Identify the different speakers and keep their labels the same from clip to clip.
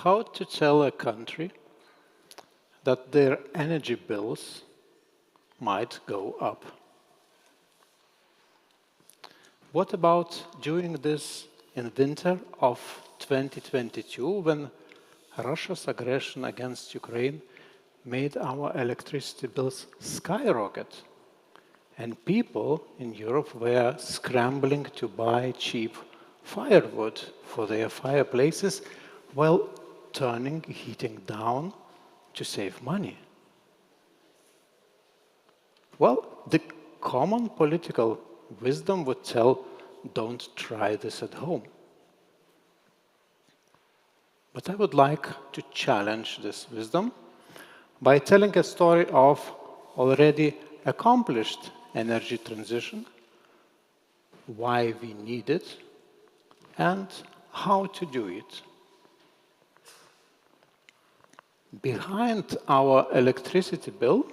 Speaker 1: how to tell a country that their energy bills might go up. What about doing this in winter of 2022 when Russia's aggression against Ukraine made our electricity bills skyrocket and people in Europe were scrambling to buy cheap firewood for their fireplaces while turning heating down to save money? Well, the common political wisdom would tell, don't try this at home. But I would like to challenge this wisdom by telling a story of already accomplished energy transition, why we need it, and how to do it. Behind our electricity bill,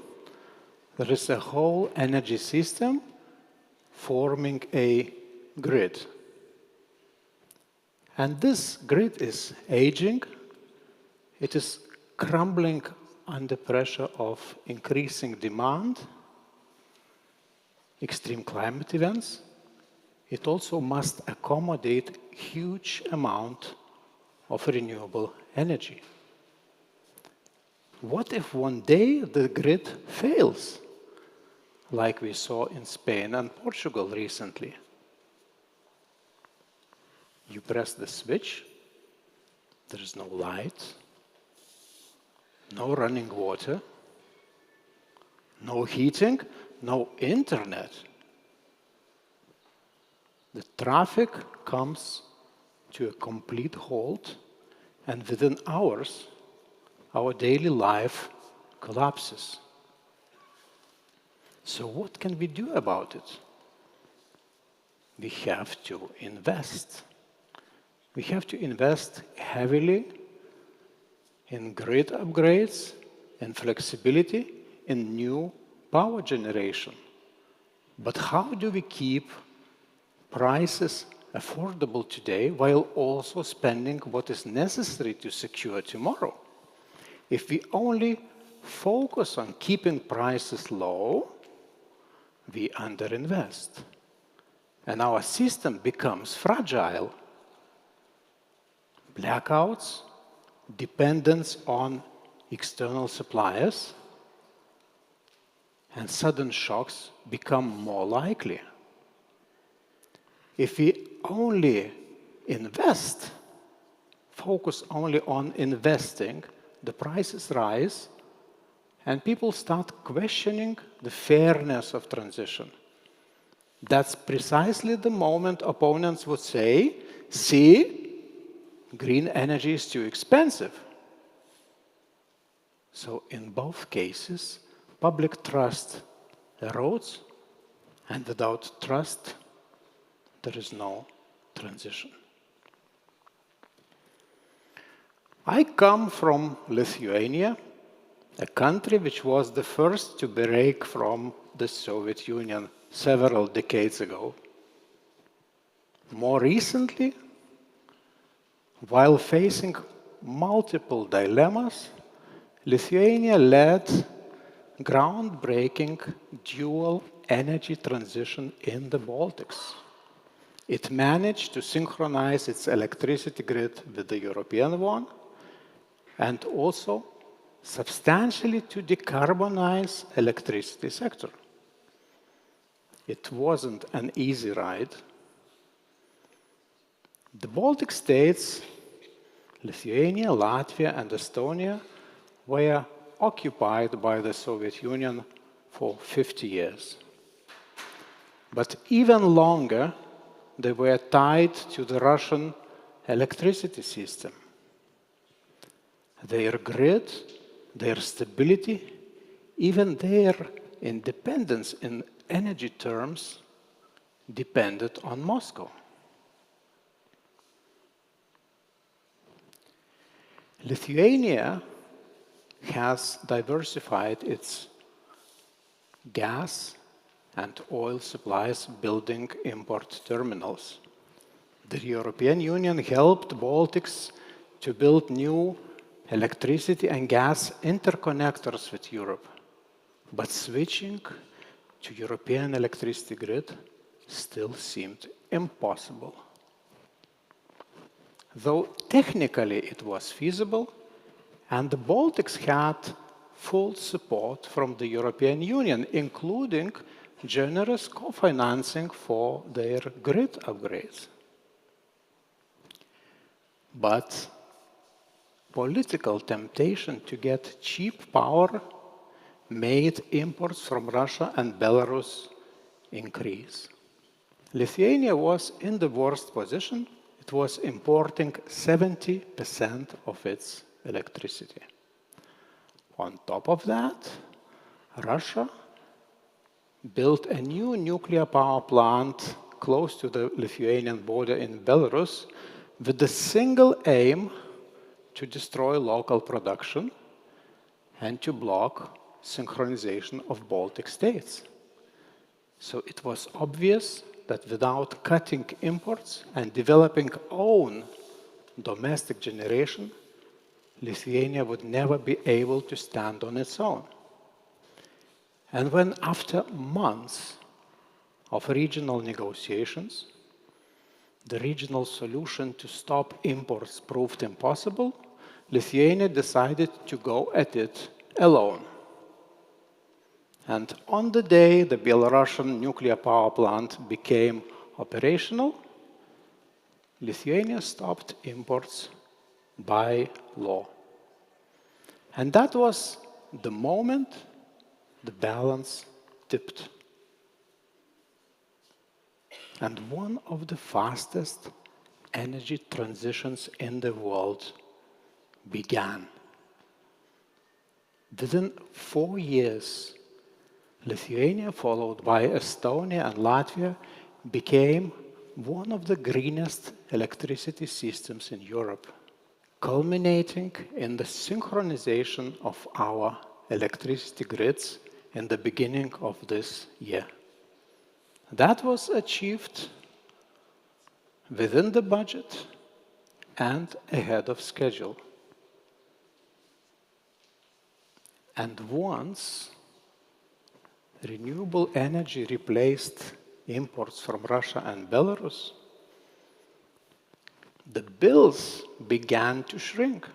Speaker 1: there is a whole energy system forming a grid. And this grid is aging. It is crumbling under pressure of increasing demand, extreme climate events. It also must accommodate huge amount of renewable energy. What if one day the grid fails, like we saw in Spain and Portugal recently? You press the switch, there is no light, no running water, no heating, no internet. The traffic comes to a complete halt, and within hours, our daily life collapses. So what can we do about it? We have to invest. We have to invest heavily in grid upgrades, in flexibility, in new power generation. But how do we keep prices affordable today while also spending what is necessary to secure tomorrow? If we only focus on keeping prices low, we underinvest. And our system becomes fragile. Blackouts, dependence on external suppliers, and sudden shocks become more likely. If we only invest, focus only on investing, the prices rise, and people start questioning the fairness of transition. That's precisely the moment opponents would say, see, green energy is too expensive. So in both cases, public trust erodes, and without trust, there is no transition. I come from Lithuania, a country which was the first to break from the Soviet Union several decades ago. More recently, while facing multiple dilemmas, Lithuania led groundbreaking dual energy transition in the Baltics. It managed to synchronize its electricity grid with the European one, and also substantially to decarbonize electricity sector. It wasn't an easy ride. The Baltic states, Lithuania, Latvia, and Estonia were occupied by the Soviet Union for 50 years. But even longer, they were tied to the Russian electricity system. Their grid, their stability, even their independence in energy terms depended on Moscow. Lithuania has diversified its gas and oil supplies, building import terminals. The European Union helped Baltics to build new electricity and gas interconnectors with Europe. But switching to European electricity grid still seemed impossible. Though technically it was feasible, and the Baltics had full support from the European Union, including generous co-financing for their grid upgrades. But political temptation to get cheap power made imports from Russia and Belarus increase. Lithuania was in the worst position. It was importing 70% of its electricity. On top of that, Russia built a new nuclear power plant close to the Lithuanian border in Belarus with the single aim to destroy local production and to block synchronization of Baltic states. So it was obvious that without cutting imports and developing own domestic generation, Lithuania would never be able to stand on its own. And when, after months of regional negotiations, the regional solution to stop imports proved impossible, Lithuania decided to go at it alone. And on the day the Belarusian nuclear power plant became operational, Lithuania stopped imports by law. And that was the moment the balance tipped. And one of the fastest energy transitions in the world began. Within 4 years, Lithuania, followed by Estonia and Latvia, became one of the greenest electricity systems in Europe, culminating in the synchronization of our electricity grids in the beginning of this year. That was achieved within the budget and ahead of schedule. And once renewable energy replaced imports from Russia and Belarus, the bills began to shrink.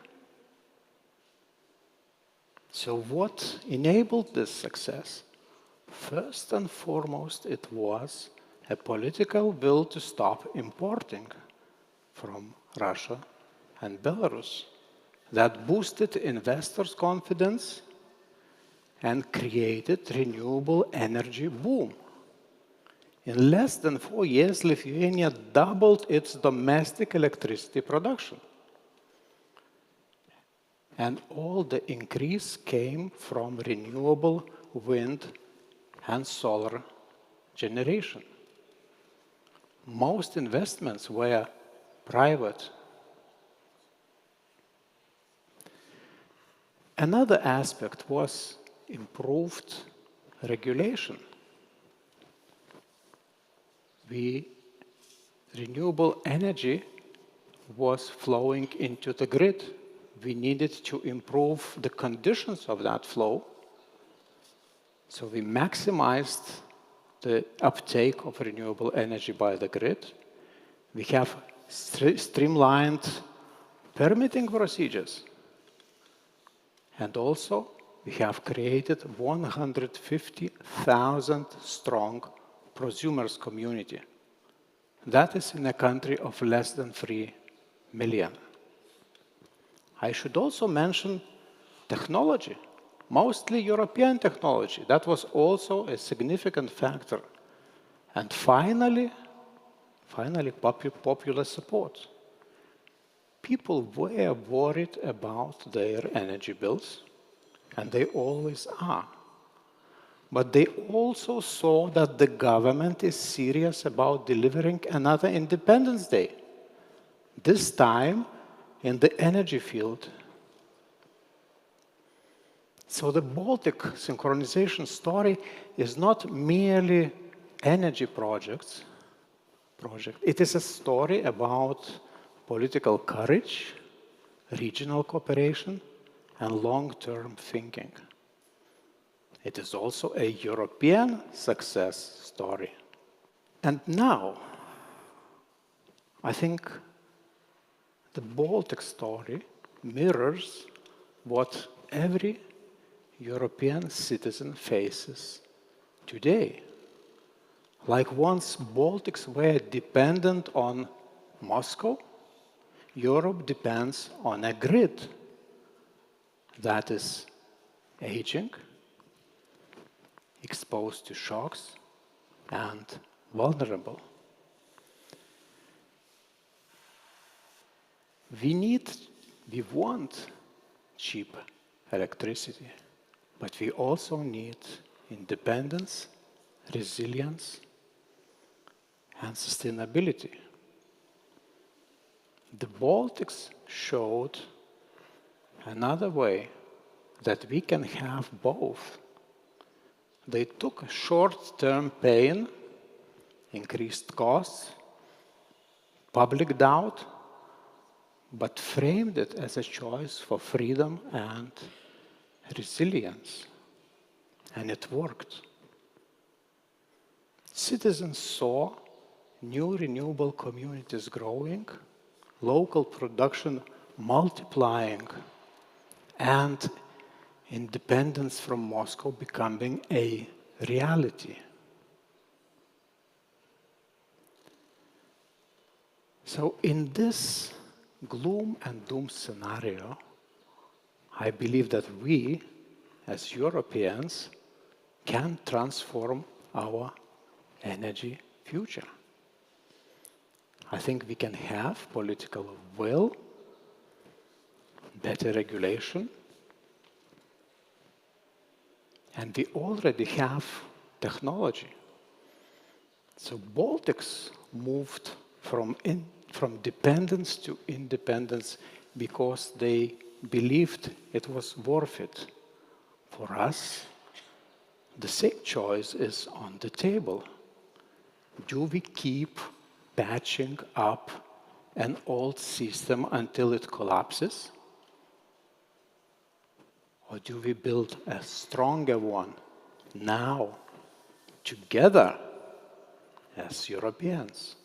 Speaker 1: So what enabled this success? First and foremost, it was a political will to stop importing from Russia and Belarus that boosted investors' confidence and created renewable energy boom. In less than 4 years, Lithuania doubled its domestic electricity production. And all the increase came from renewable wind and solar generation. Most investments were private. Another aspect was improved regulation. Renewable energy was flowing into the grid. We needed to improve the conditions of that flow. So we maximized the uptake of renewable energy by the grid. We have streamlined permitting procedures. And also, we have created 150,000 strong prosumers community. That is in a country of less than 3 million. I should also mention technology, mostly European technology. That was also a significant factor. And finally, popular support. People were worried about their energy bills, and they always are. But they also saw that the government is serious about delivering another Independence Day, this time in the energy field. So the Baltic synchronization story is not merely energy project. It is a story about political courage, regional cooperation, and long-term thinking. It is also a European success story. And now, I think the Baltic story mirrors what every European citizen faces today. Like once Baltics were dependent on Moscow, Europe depends on a grid that is aging, exposed to shocks, and vulnerable. We want cheap electricity, but we also need independence, resilience, and sustainability. The Baltics showed another way that we can have both. They took short-term pain, increased costs, public doubt, but framed it as a choice for freedom and resilience. And it worked. Citizens saw new renewable communities growing, local production multiplying, and independence from Moscow becoming a reality. So in this gloom and doom scenario, I believe that we, as Europeans, can transform our energy future. I think we can have political will, better regulation, and we already have technology. So Baltics moved from dependence to independence because they believed it was worth it. For us, the same choice is on the table. Do we keep patching up an old system until it collapses? Or do we build a stronger one now, together, as Europeans?